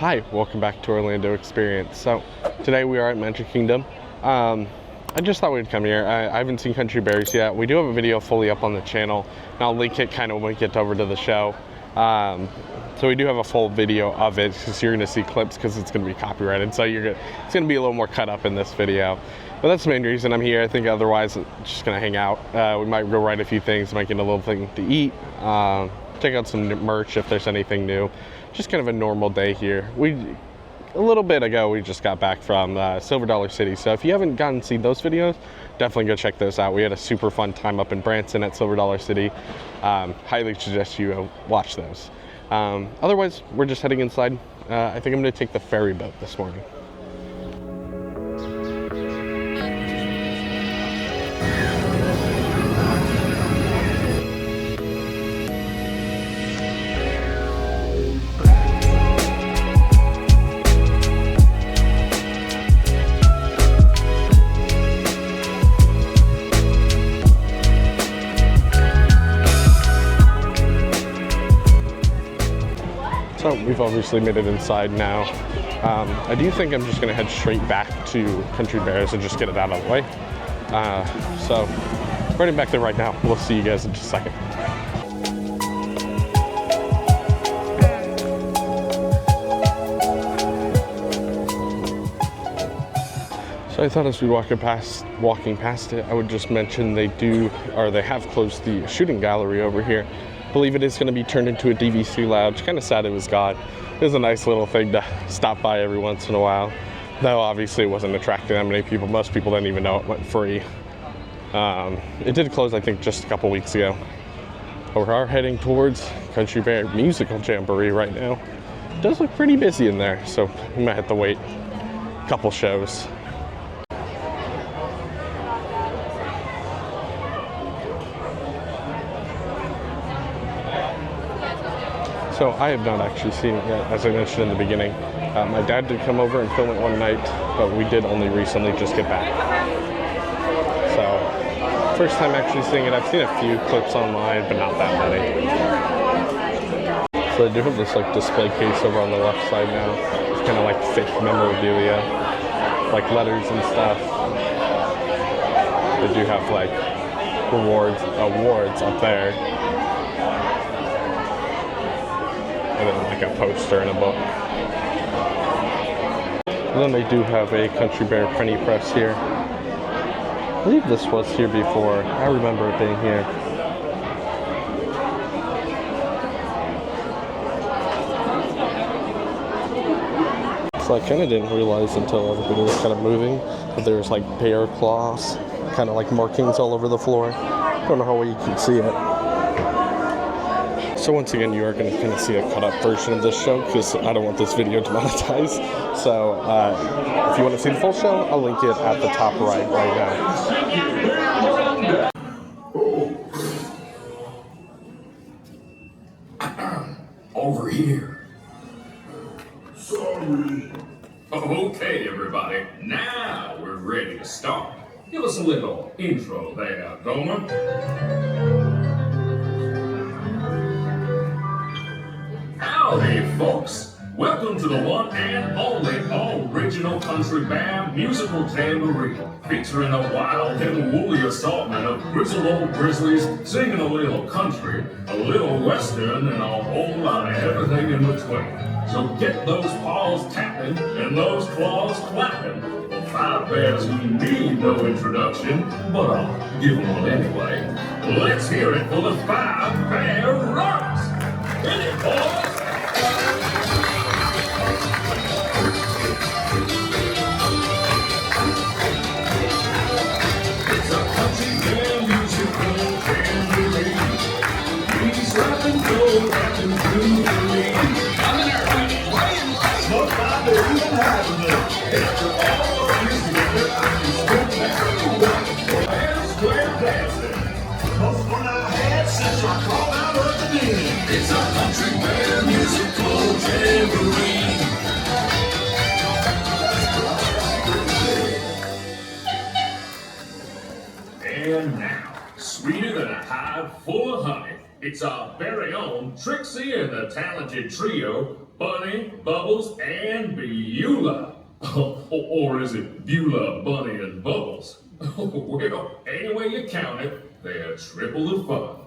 Hi, welcome back to Orlando Experience. So today we are at Magic Kingdom. I just thought we'd come here. I haven't seen Country Bears yet. We do have a video fully up on the channel, and I'll link it kind of when we get over to the show. So we do have a full video of it, because you're going to see clips because it's going to be copyrighted. So it's going to be a little more cut up in this video. But that's the main reason I'm here. I think otherwise I'm just going to hang out. We might go ride a few things, might get a little thing to eat, check out some merch if there's anything new. Just kind of a normal day here. A little bit ago we just got back from Silver Dollar City, so if you haven't gotten to see those videos, definitely go check those out. We had a super fun time up in Branson at Silver Dollar City. Highly suggest you watch those. Otherwise, we're just heading inside. I think I'm going to take the ferry boat this morning. So we've obviously made it inside now. I do think I'm just gonna head straight back to Country Bears and just get it out of the way. So heading back there right now. We'll see you guys in just a second. So I thought as we walking past it, I would just mention they have closed the shooting gallery over here. I believe it is going to be turned into a DVC lounge. Kind of sad it was gone. It was a nice little thing to stop by every once in a while. Though obviously it wasn't attracting that many people. Most people didn't even know it went free. It did close, I think, just a couple weeks ago. But we are heading towards Country Bear Musical Jamboree right now. It does look pretty busy in there, so we might have to wait a couple shows. So I have not actually seen it yet, as I mentioned in the beginning. My dad did come over and film it one night, but we did only recently just get back. So, first time actually seeing it. I've seen a few clips online, but not that many. So they do have this display case over on the left side now. It's kind of like fake memorabilia, like letters and stuff. They do have awards up there. And then like a poster and a book. And then they do have a Country Bear penny press here. I believe this was here before. I remember it being here. So I kind of didn't realize until everybody was kind of moving that there was bear claws, kind of markings all over the floor. Don't know how well you can see it. So once again, you are going to kind of see a cut-up version of this show because I don't want this video demonetized. So if you want to see the full show, I'll link it at the top right now. Over here. Sorry. Okay, everybody. Now we're ready to start. Give us a little intro there, Gomer. Howdy, folks. Welcome to the one and only original Country Bear Musical Jamboree, featuring a wild and woolly assortment of grizzled old grizzlies singing a little country, a little western, and a whole lot of everything in between. So get those paws tapping and those claws clapping for five bears who need no introduction, but I'll give them one anyway. Let's hear it for the Five Bear Rocks! Hit it, boys! It's a Country Bear Musical Jamboree. And now, sweeter than a hive full of honey, it's our very own Trixie and the talented trio, Bunny, Bubbles, and Beulah. Or is it Beulah, Bunny, and Bubbles? Well, any way you count it, they're triple the fun.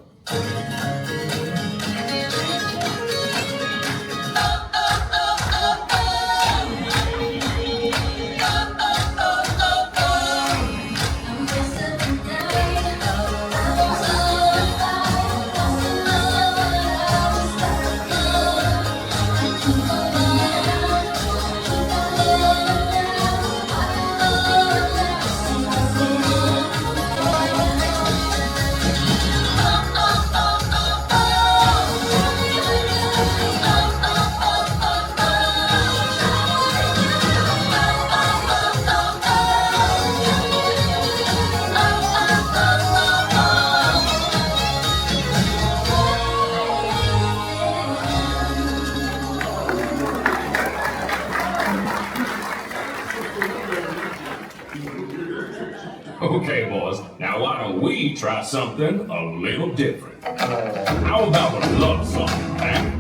Okay, boys, now why don't we try something a little different? How about a love song, man?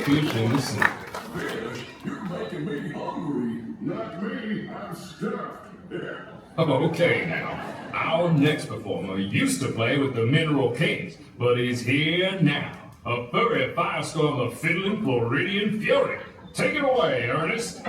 Fish, you're making me hungry. Not me, I'm stuffed. Okay, now. Our next performer used to play with the Mineral Kings, but he's here now. A furry firestorm of fiddling Floridian fury. Take it away, Ernest.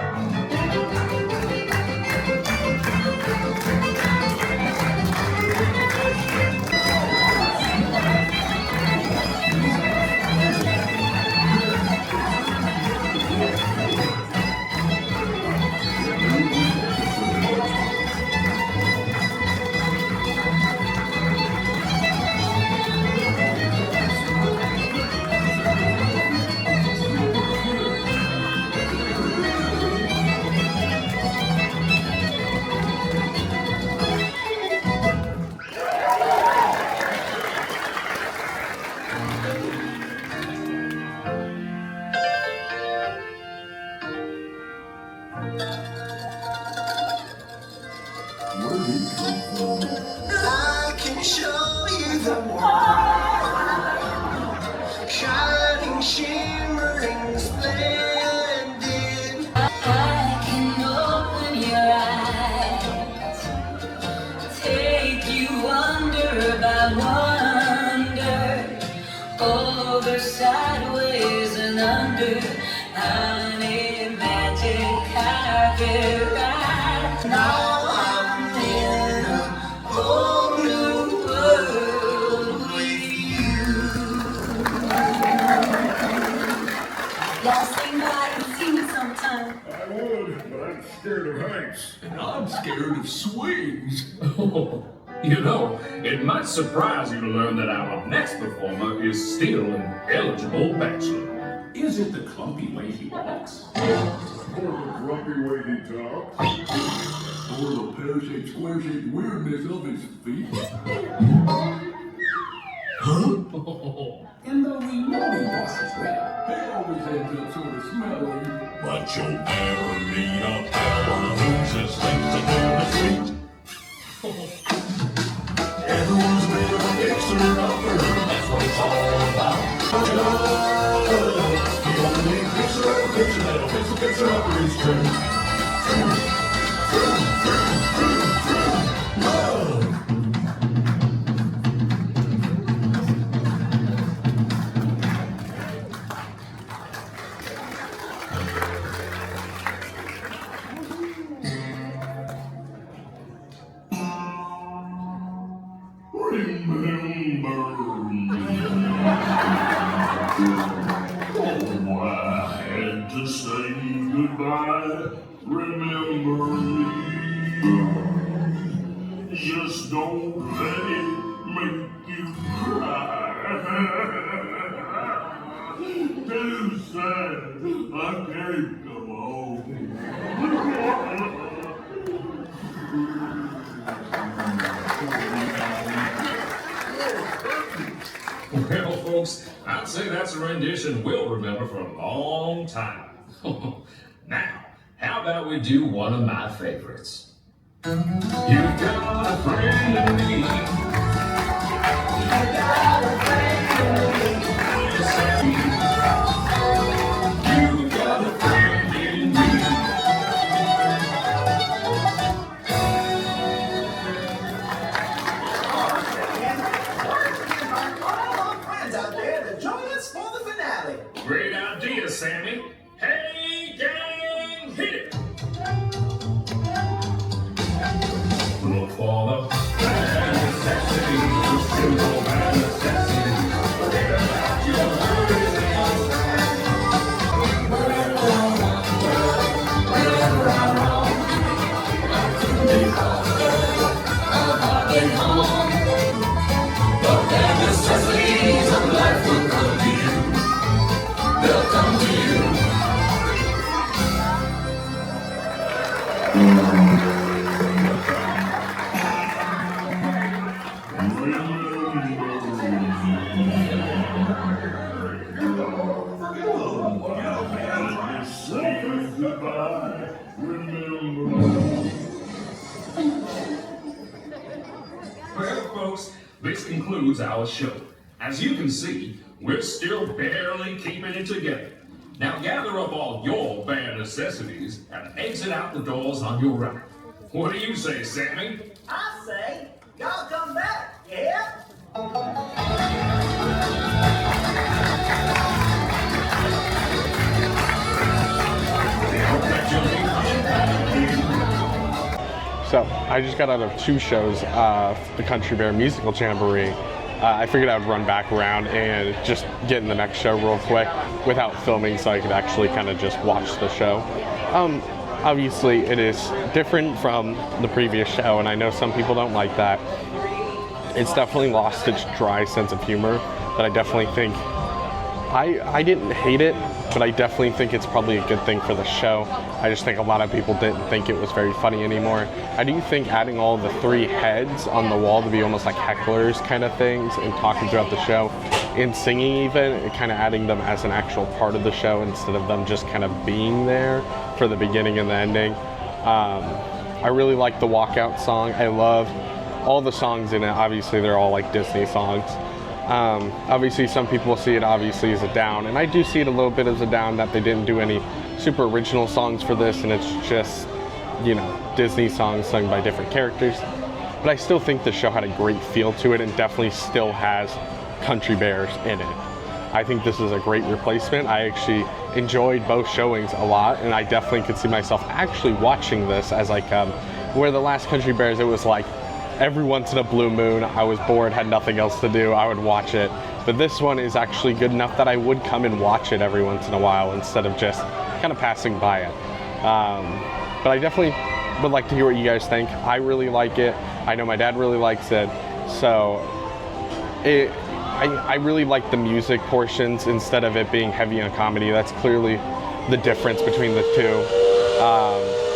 I can show you the world, shining, shimmering, splendid. I can open your eyes, take you wonder by wonder, over, sideways, and under. Honey, magic carpet ride. Now I'm in a whole new world with you. Y'all sing by and see me sometime. I would, but I'm scared of heights. And I'm scared of swings. You know, it might surprise you to learn that our next performer is still an eligible bachelor. Is it the clumpy way he walks? Or the grumpy way he talks? Or the pear-shaped, square-shaped weirdness of his feet? Huh? And though we know he washes well, he always ends up sort of smelling. But you'll never meet a fella who's as linked to the street. Everyone's made of a fixer-upper, that's what it's all about. You only need fixer that'll fix the fixer-upper is true. Love. Remember me. Oh, I had to say goodbye. Remember me. Just don't let it make you cry. folks, I'd say that's a rendition we'll remember for a long time. Now, how about we do one of my favorites? You got a friend in me. You got a friend in me. You got a friend in me. Great idea, Sammy. Hey, gang, hit it! Look for the bad necessity, the simple bad necessity. Forget about your worries and wherever I'm wrong, I couldn't be bothered about getting home. The bad necessities of life will come to you. They'll come to you. Well, folks, this concludes our show. As you can see, we're still barely keeping it together. Now gather up all your bad necessities and exit out the doors on your right. What do you say, Sammy? I say, y'all come back, yeah? So I just got out of 2 shows of the Country Bear Musical Jamboree. I figured I would run back around and just get in the next show real quick without filming so I could actually kind of just watch the show. Obviously it is different from the previous show, and I know some people don't like that. It's definitely lost its dry sense of humor, but I definitely think, I didn't hate it, but I definitely think it's probably a good thing for the show. I just think a lot of people didn't think it was very funny anymore. I do think adding all the 3 heads on the wall to be almost like hecklers kind of things and talking throughout the show and singing even, and kind of adding them as an actual part of the show instead of them just kind of being there for the beginning and the ending. I really like the walkout song. I love all the songs in it. Obviously they're all like Disney songs. Obviously some people see it obviously as a down, and I do see it a little bit as a down that they didn't do any super original songs for this and it's just, you know, Disney songs sung by different characters. But I still think the show had a great feel to it and definitely still has Country Bears in it. I think this is a great replacement. I actually enjoyed both showings a lot, and I definitely could see myself actually watching this as like, where the last Country Bears, it was like, every once in a blue moon, I was bored, had nothing else to do, I would watch it. But this one is actually good enough that I would come and watch it every once in a while instead of just kind of passing by it. But I definitely would like to hear what you guys think. I really like it. I know my dad really likes it. So I really like the music portions instead of it being heavy on comedy. That's clearly the difference between the two.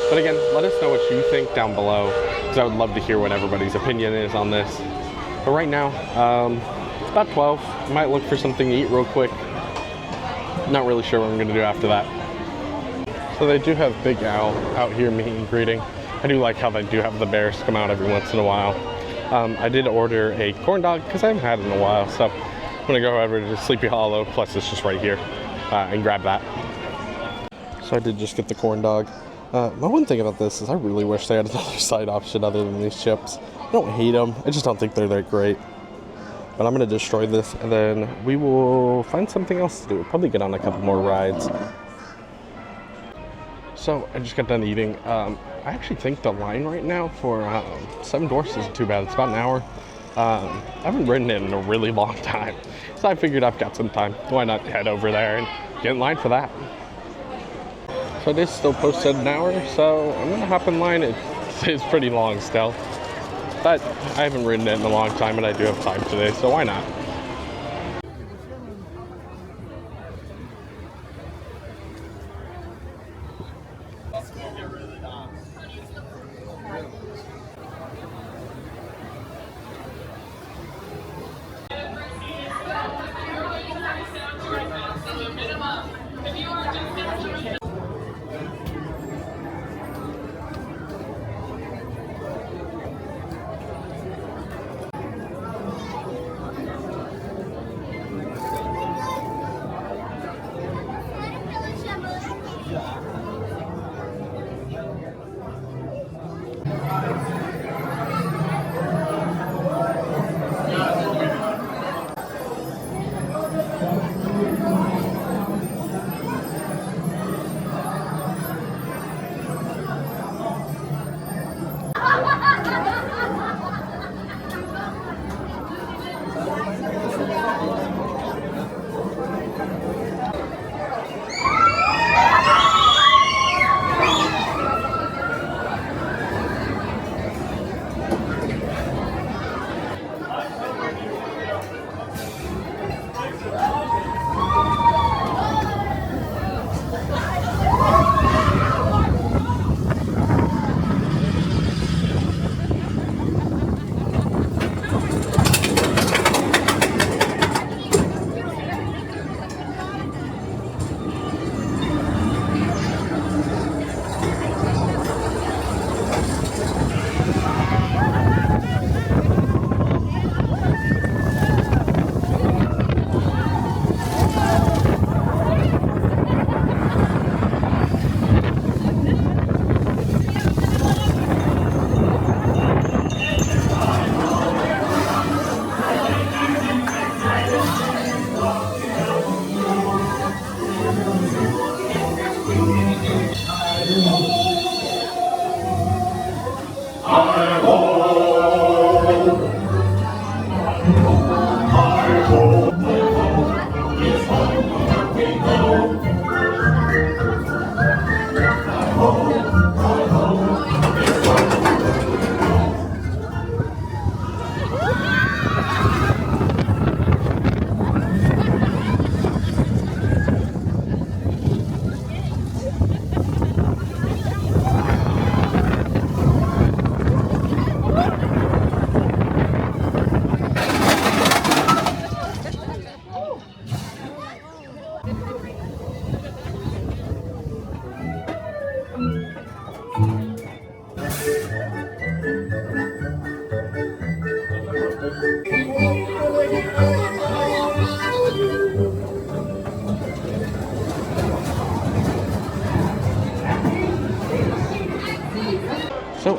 But again, let us know what you think down below, because I would love to hear what everybody's opinion is on this. But right now, it's about 12. I might look for something to eat real quick. Not really sure what I'm going to do after that. So they do have Big Al out here meet and greeting. I do like how they do have the bears come out every once in a while. I did order a corn dog because I haven't had it in a while. So I'm going to go over to Sleepy Hollow, plus it's just right here, and grab that. So I did just get the corn dog. My one thing about this is I really wish they had another side option other than these chips. I don't hate them, I just don't think they're that great. But I'm going to destroy this, and then we will find something else to do. We'll probably get on a couple more rides. So I just got done eating. I actually think the line right now for 7 Dwarfs isn't too bad. It's about an hour. I haven't ridden it in a really long time, so I figured I've got some time. Why not head over there and get in line for that? So it is still posted an hour, so I'm gonna hop in line. It's pretty long still, but I haven't ridden it in a long time, and I do have time today, so why not?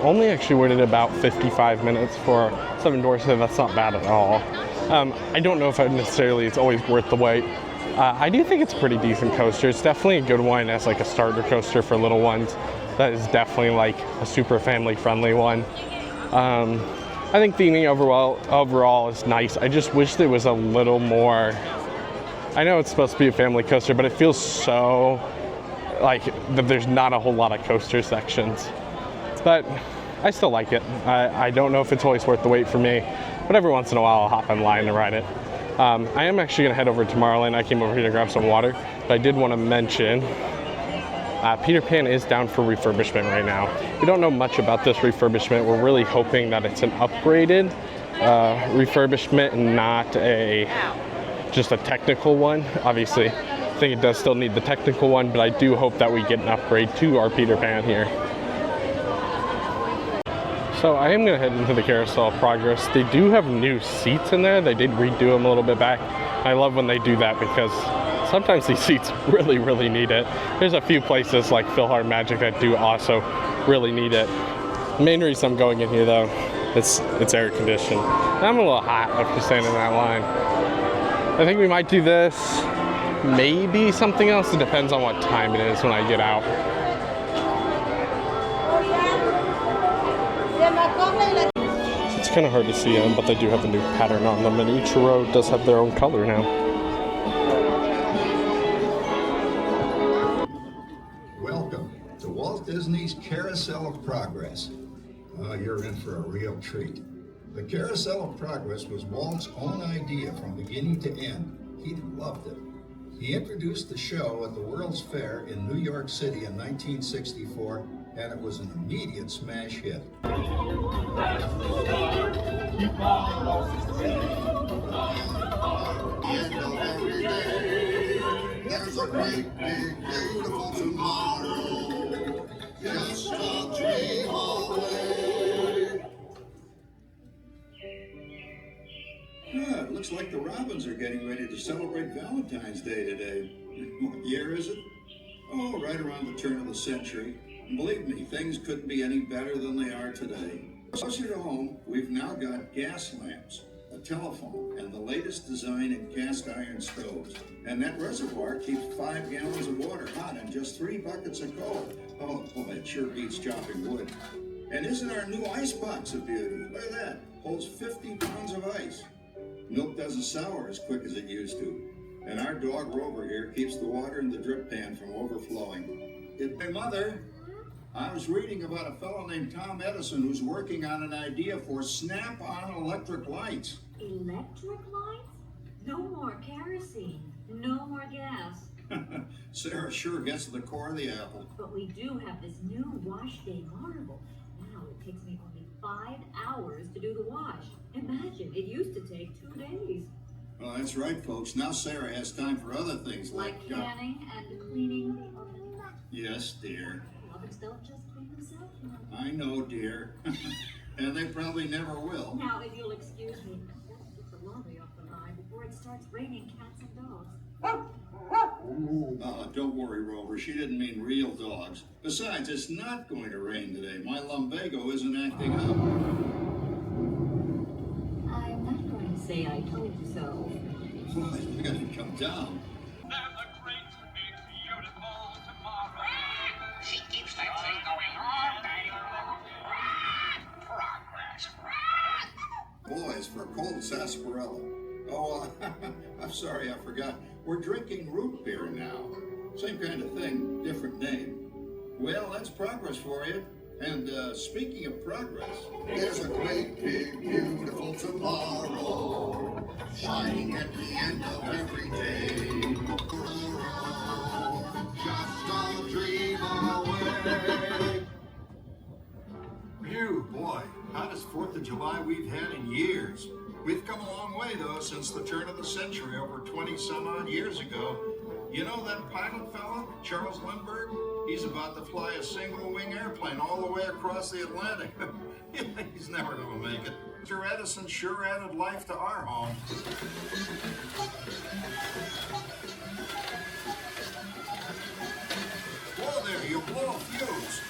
only actually waited about 55 minutes for 7 Dwarfs, so that's not bad at all. I don't know if it's always worth the wait. I do think it's a pretty decent coaster. It's definitely a good one as like a starter coaster for little ones. That is definitely like a super family friendly one. I think theming overall is nice. I just wish there was a little more. I know it's supposed to be a family coaster, but it feels so like that there's not a whole lot of coaster sections. But I still like it. I don't know if it's always worth the wait for me, but every once in a while I'll hop in line to ride it. I am actually going to head over to Tomorrowland. I came over here to grab some water, but I did want to mention Peter Pan is down for refurbishment right now. We don't know much about this refurbishment. We're really hoping that it's an upgraded refurbishment and not just a technical one. Obviously, I think it does still need the technical one, but I do hope that we get an upgrade to our Peter Pan here. So I am going to head into the Carousel of Progress. They do have new seats in there. They did redo them a little bit back. I love when they do that because sometimes these seats really, really need it. There's a few places like Philhar Magic that do also really need it. The main reason I'm going in here though, it's air conditioned. I'm a little hot after standing in that line. I think we might do this, maybe something else. It depends on what time it is when I get out. It's kind of hard to see them, but they do have a new pattern on them, and each row does have their own color now. Welcome to Walt Disney's Carousel of Progress. You're in for a real treat. The Carousel of Progress was Walt's own idea from beginning to end. He loved it. He introduced the show at the World's Fair in New York City in 1964, and it was an immediate smash hit. There's a great big beautiful tomorrow, just a dream away. Yeah, it looks like the Robins are getting ready to celebrate Valentine's Day today. What year is it? Oh, right around the turn of the century. And believe me, things couldn't be any better than they are today. Closer to home, we've now got gas lamps, a telephone, and the latest design in cast iron stoves. And that reservoir keeps 5 gallons of water hot and just 3 buckets of cold. Oh boy, it sure beats chopping wood. And isn't our new ice box a beauty? Look at that, holds 50 pounds of ice. Milk doesn't sour as quick as it used to. And our dog Rover here keeps the water in the drip pan from overflowing. Hey, Mother, I was reading about a fellow named Tom Edison who's working on an idea for snap-on electric lights. Electric lights? No more kerosene. No more gas. Sarah sure gets to the core of the apple. But we do have this new wash day marvel. Now it takes me only 5 hours to do the wash. Imagine, it used to take 2 days. Well, that's right, folks. Now Sarah has time for other things Like canning and cleaning the oven. Yes, dear. Ovens don't just clean themselves, you know. I know, dear. And they probably never will. Now, if you'll excuse me, let's get the laundry off the line before it starts raining cats and dogs. Don't worry, Rover. She didn't mean real dogs. Besides, it's not going to rain today. My lumbago isn't acting up. I'm not going to say I told you so. Well, it's going to come down. There's a great big beautiful tomorrow. She keeps that thing going all day long. Boy, it's for cold sarsaparilla. Oh, I'm sorry, I forgot. We're drinking root beer now. Same kind of thing, different name. Well, that's progress for you. And speaking of progress, There's a great big beautiful tomorrow, shining at the end of every day. Just a dream away. phew, boy, hottest 4th of July we've had in years. We've come a long way, though, since the turn of the century, over 20-some-odd years ago. You know that pilot fella, Charles Lindbergh? He's about to fly a single-wing airplane all the way across the Atlantic. He's never going to make it. Mr. Edison sure added life to our home. Whoa there, you blow a fuse.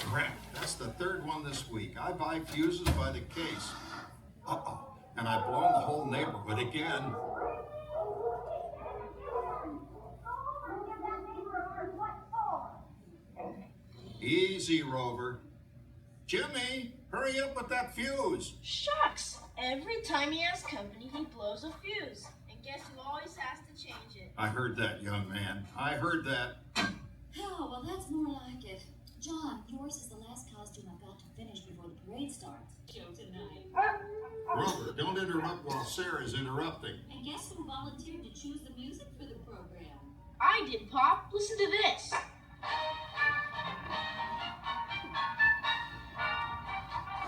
Crap, that's the 3rd one one this week. I buy fuses by the case. Uh-oh. And I've blown the whole neighborhood again. Easy, Rover. Jimmy, hurry up with that fuse. Shucks! Every time he has company, he blows a fuse. And guess who always has to change it? I heard that, young man. I heard that. Oh, well, that's more like it. John, yours is the last costume I've got to finish before the parade starts. Show tonight. Rover, don't interrupt while Sarah's interrupting. And guess who volunteered to choose the music for the program? I did, Pop. Listen to this.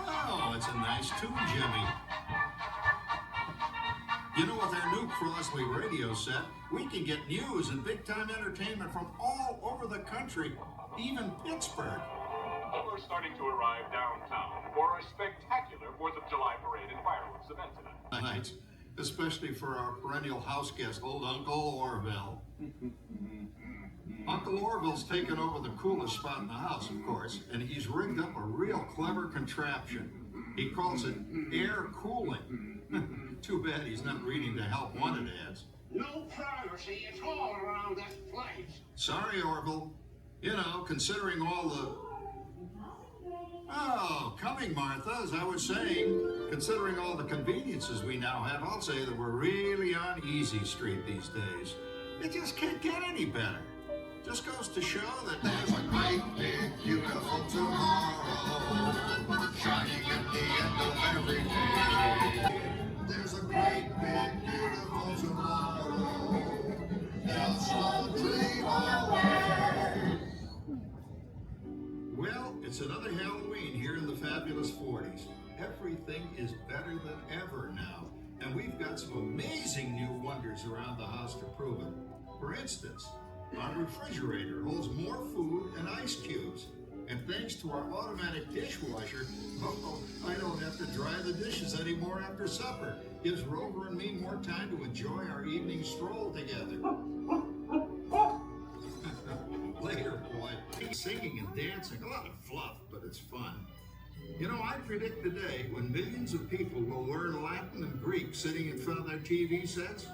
Oh, it's a nice tune, Jimmy. You know, with our new Crosley radio set, we can get news and big-time entertainment from all over the country, even Pittsburgh. We're starting to arrive downtown for a spectacular 4th of July parade and fireworks event tonight. Nights, especially for our perennial house guest, old Uncle Orville. Uncle Orville's taken over the coolest spot in the house, of course, and he's rigged up a real clever contraption. He calls it air cooling. Too bad he's not reading the help wanted ads. No privacy at all around this place. Sorry, Orville. You know, considering all the... Oh, coming, Martha, as I was saying, considering all the conveniences we now have, I'll say that we're really on easy street these days. It just can't get any better. Just goes to show that There's a great big beautiful tomorrow, shining at the end of every day. There's a great big beautiful tomorrow, just a dream away. Well, it's another Halloween here in the fabulous 40s. Everything is better than ever now, and we've got some amazing new wonders around the house to prove it. For instance, our refrigerator holds more food and ice cubes. And thanks to our automatic dishwasher, I don't have to dry the dishes anymore after supper. Gives Rover and me more time to enjoy our evening stroll together. Later, boy, singing and dancing, a lot of fluff, but it's fun. You know, I predict the day when millions of people will learn Latin and Greek sitting in front of their TV sets.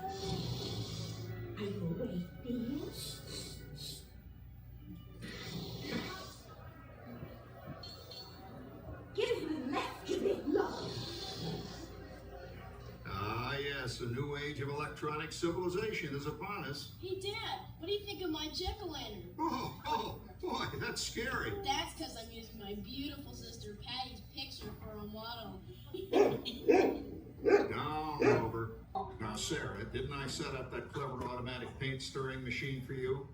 Are you awake, dear? Give me left, you big love. Ah, yes, a new age of electronic civilization is upon us. Hey, Dad, what do you think of my jack-o'-lantern? Oh, boy, that's scary. That's because I'm using my beautiful sister Patty's picture for a model. Down, Rover. Now, Sarah, didn't I set up that clever automatic paint stirring machine for you?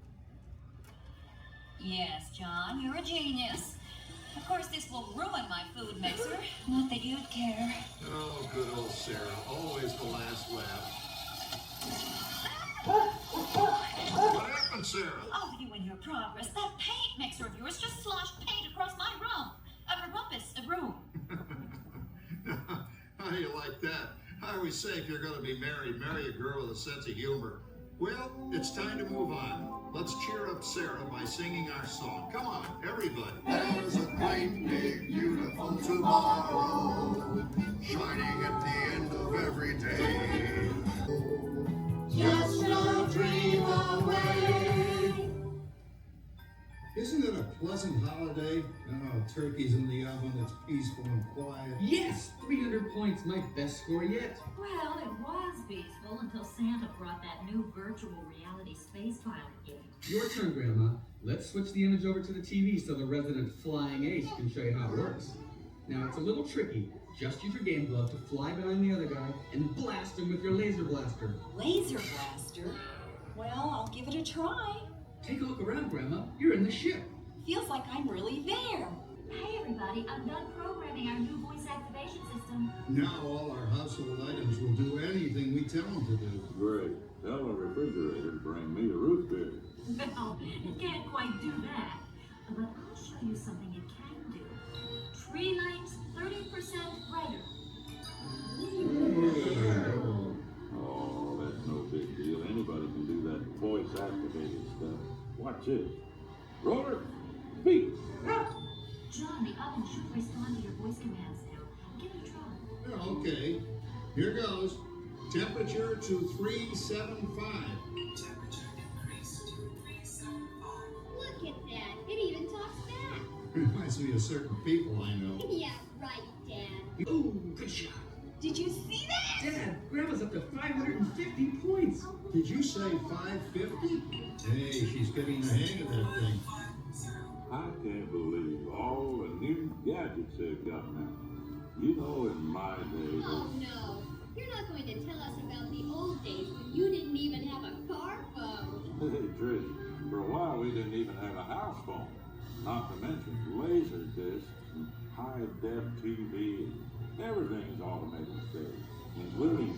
Yes, John, you're a genius. Of course, this will ruin my food mixer. Not that you'd care. Oh, good old Sarah. Always the last laugh. What happened, Sarah? Oh, you and your progress. That paint mixer of yours just sloshed paint across my room. A room. How do you like that? I always say if you're going to be married, marry a girl with a sense of humor. Well, it's time to move on. Let's cheer up Sarah by singing our song. Come on, everybody. There's a great big beautiful tomorrow, shining at the end of every day. Just a dream away. Isn't it a pleasant holiday? Oh, turkey's in the oven, it's peaceful and quiet. Yes! 300 points, my best score yet. Well, it was peaceful until Santa brought that new virtual reality space pilot gift. Your turn, Grandma. Let's switch the image over to the TV so the resident flying ace can show you how it works. Now, it's a little tricky. Just use your game glove to fly behind the other guy and blast him with your laser blaster. Laser blaster? Well, I'll give it a try. Take a look around, Grandma. You're in the ship. Feels like I'm really there. Hey, everybody, I'm done programming our new voice activation system. Now all our household items will do anything we tell them to do. Great. Tell the refrigerator to bring me a root beer. Well, it can't quite do that. But I'll show you something it can do. Tree lights 30% brighter. Oh, that's no big deal. Anybody can do that voice-activated stuff. Watch this. Roller, beat. John, the oven should respond to your voice commands now. Give it a try. Yeah, okay. Here goes. Temperature to 375. Look at that. It even talks back. Reminds me of certain people I know. Yeah, right, Dad. Ooh, good shot. Did you see that? Dad, Grandma's up to 550 points. Did you say 550? Hey, she's getting the hang of that thing. I can't believe all the new gadgets they've got now. You know, in my day. Oh, no. You're not going to tell us about the old days when you didn't even have a car phone. Hey, Trish, for a while we didn't even have a house phone. Not to mention laser discs and high-def TV. Everything is automated today, including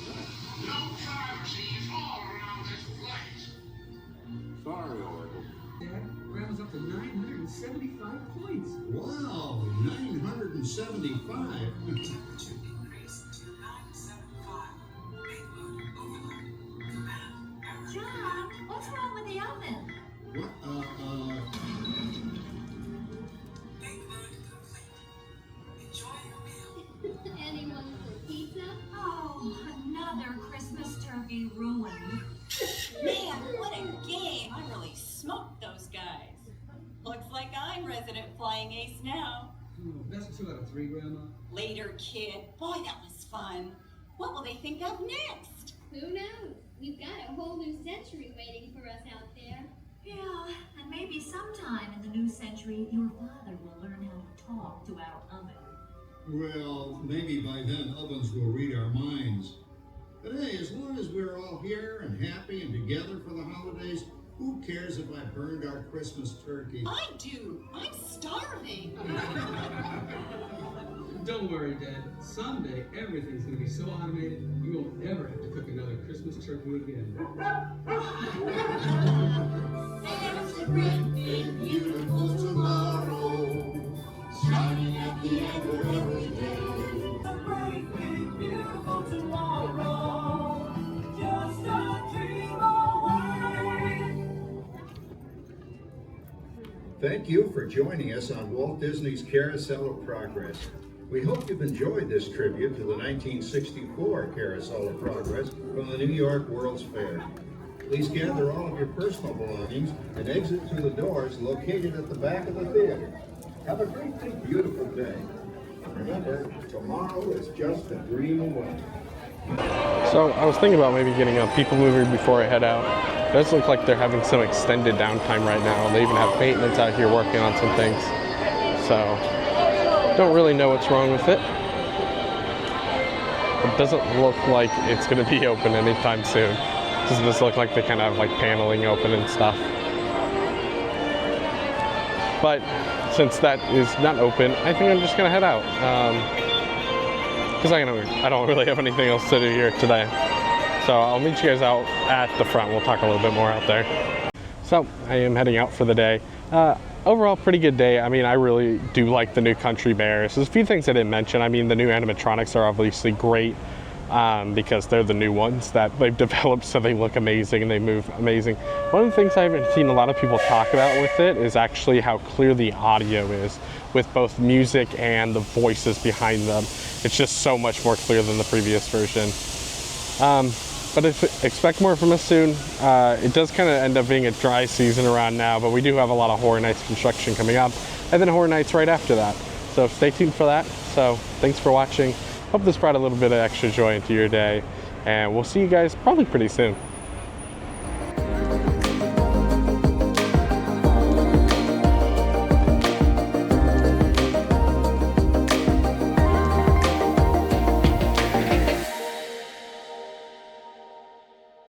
that. No privacy all around this place. Sorry, Oracle. Dad, Grandma's up to 975 points. Wow, 975. John, what's wrong with the oven? What? Anyone for pizza? Oh, another Christmas turkey ruined. Man, what a game. I really smoked those guys. Looks like I'm resident flying ace now. That's a 2 out of 3, Grandma. Later, kid. Boy, that was fun. What will they think of next? Who knows? We've got a whole new century waiting for us out there. Yeah, and maybe sometime in the new century, your father will learn how to talk to our oven. Well, maybe by then ovens will read our minds. But hey, as long as we're all here and happy and together for the holidays, who cares if I burned our Christmas turkey? I do. I'm starving. Don't worry, Dad. Someday everything's going to be so automated you won't ever have to cook another Christmas turkey again. There's a great big beautiful tomorrow, shining at the end of every day. A great big beautiful tomorrow, just a dream away. Thank you for joining us on Walt Disney's Carousel of Progress. We hope you've enjoyed this tribute to the 1964 Carousel of Progress from the New York World's Fair. Please gather all of your personal belongings and exit through the doors located at the back of the theater. Have a great big beautiful day. Remember, tomorrow is just a dream away. So I was thinking about maybe getting a people mover before I head out. It does look like they're having some extended downtime right now. They even have maintenance out here working on some things. So, don't really know what's wrong with it. It doesn't look like it's going to be open anytime soon. Doesn't this look like they kind of have like paneling open and stuff? But since that is not open, I think I'm just going to head out. Because I don't really have anything else to do here today. So I'll meet you guys out at the front. We'll talk a little bit more out there. So I am heading out for the day. Overall, pretty good day. I mean, I really do like the new Country Bears. There's a few things I didn't mention. I mean, the new animatronics are obviously great because they're the new ones that they've developed, so they look amazing and they move amazing. One of the things I haven't seen a lot of people talk about with it is actually how clear the audio is with both music and the voices behind them. It's just so much more clear than the previous version. But expect more from us soon. It does kind of end up being a dry season around now, but we do have a lot of Horror Nights construction coming up, and then Horror Nights right after that. So stay tuned for that. So thanks for watching. Hope this brought a little bit of extra joy into your day, and we'll see you guys probably pretty soon.